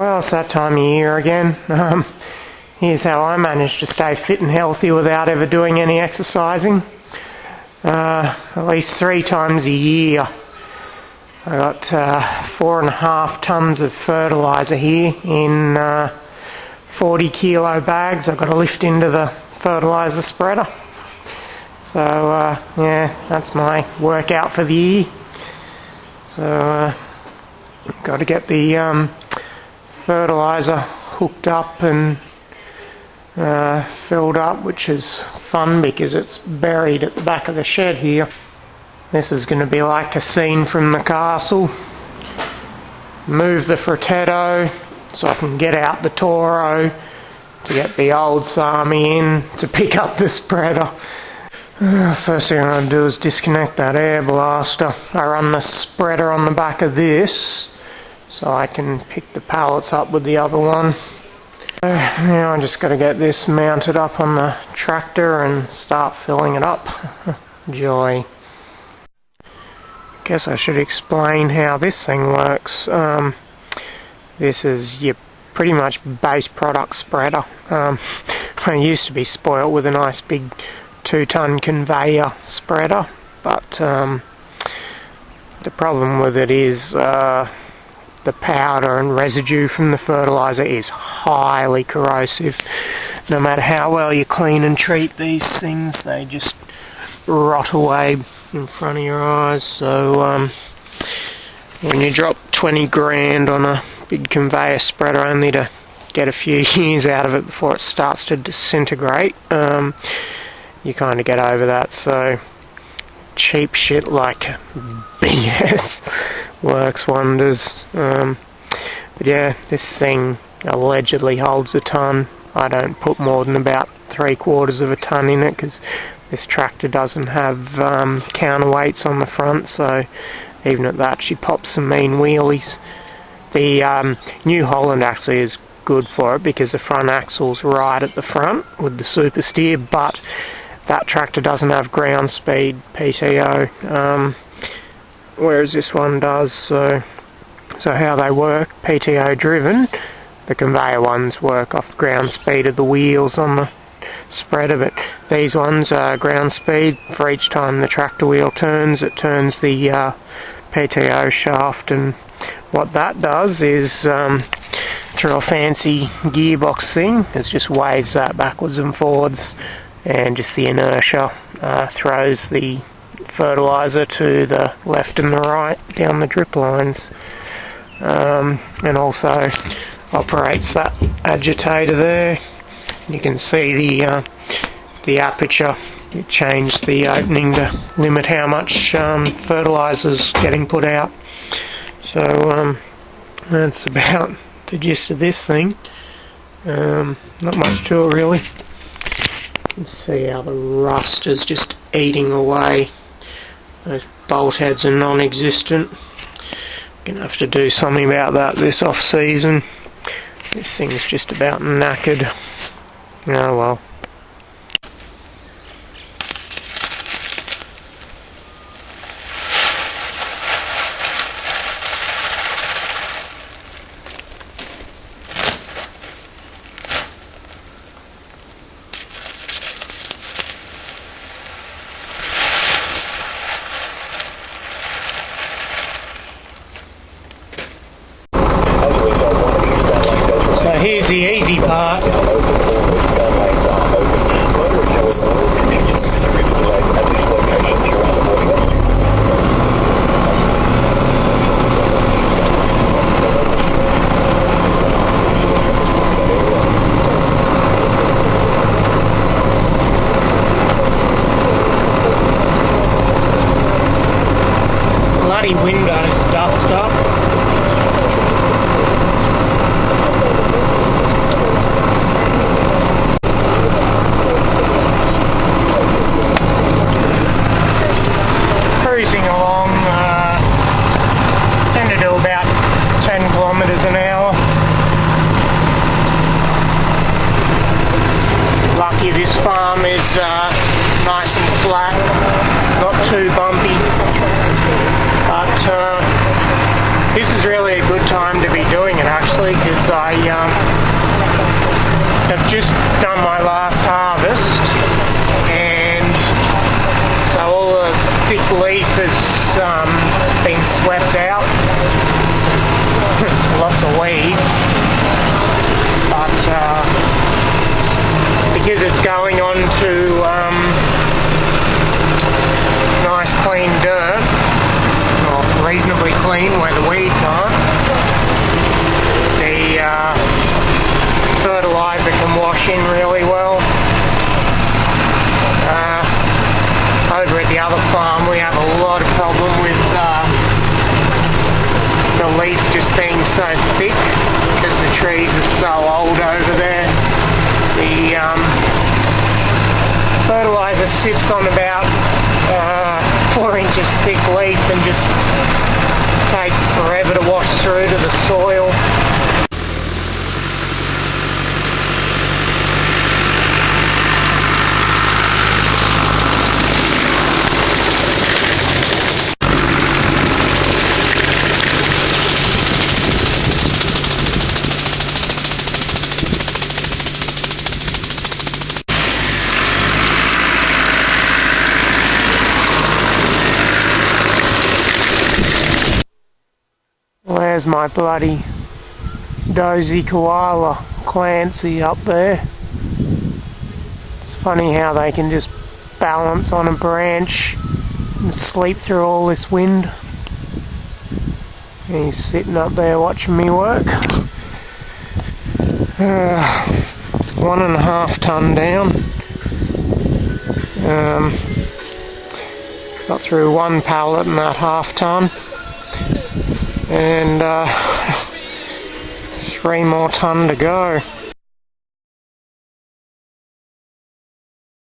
Well, it's that time of year again. Here's how I manage to stay fit and healthy without ever doing any exercising. At least 3 times a year. I got 4.5 tons of fertiliser here in 40 kilo bags. I've got to lift into the fertiliser spreader. So yeah, that's my workout for the year. So got to get the fertiliser hooked up and filled up, which is fun because it's buried at the back of the shed here. This is going to be like a scene from the castle. Move the Fratello so I can get out the Toro to get the old Sami in to pick up the spreader. First thing I'm going to do is disconnect that air blaster. I run the spreader on the back of this so I can pick the pallets up with the other one. Now I just got to get this mounted up on the tractor and start filling it up. Joy. Guess I should explain how this thing works. This is your pretty much base product spreader. I used to be spoilt with a nice big 2-ton conveyor spreader, but the problem with it is the powder and residue from the fertiliser is highly corrosive. No matter how well you clean and treat these things, they just rot away in front of your eyes. So when you drop 20 grand on a big conveyor spreader only to get a few years out of it before it starts to disintegrate, you kind of get over that. So cheap shit like BS works wonders. But yeah, this thing allegedly holds a ton. I don't put more than about 3/4 of a ton in it because this tractor doesn't have counterweights on the front, so even at that she pops some mean wheelies. The New Holland actually is good for it because the front axle's right at the front with the super steer, but that tractor doesn't have ground speed PTO, whereas this one does. So how they work, PTO driven, the conveyor ones work off ground speed of the wheels on the spreader, but these ones are ground speed. For each time the tractor wheel turns, it turns the PTO shaft, and what that does is through a fancy gearbox thing, it just waves that backwards and forwards, and just the inertia throws the fertiliser to the left and the right down the drip lines, and also operates that agitator there. You can see the aperture. You change the opening to limit how much fertiliser's getting put out. So that's about the gist of this thing. Not much to it really. You can see how the rust is just eating away. Those bolt heads are non-existent. Gonna have to do something about that this off season. This thing's just about knackered. Oh well. Here's the easy part. Bloody windows dust up. This farm is nice and flat, not too bumpy, but this is really a good time to be doing it actually, because just done my last harvest, and so all the thick leaf has been swept out. Lots of weeds, but because it's going on to nice clean dirt, or reasonably clean where the weeds aren't, the fertiliser can wash in really well. Over at the other farm we have a lot of problem with the leaf just being so thick because the trees are so old over there. The fertiliser sits on about 4 inches thick leaf and just takes forever to wash through to the soil. There's my bloody dozy koala, Clancy, up there. It's funny how they can just balance on a branch and sleep through all this wind. And he's sitting up there watching me work. 1.5 ton down. Got through 1 pallet in that half ton. And 3 more ton to go.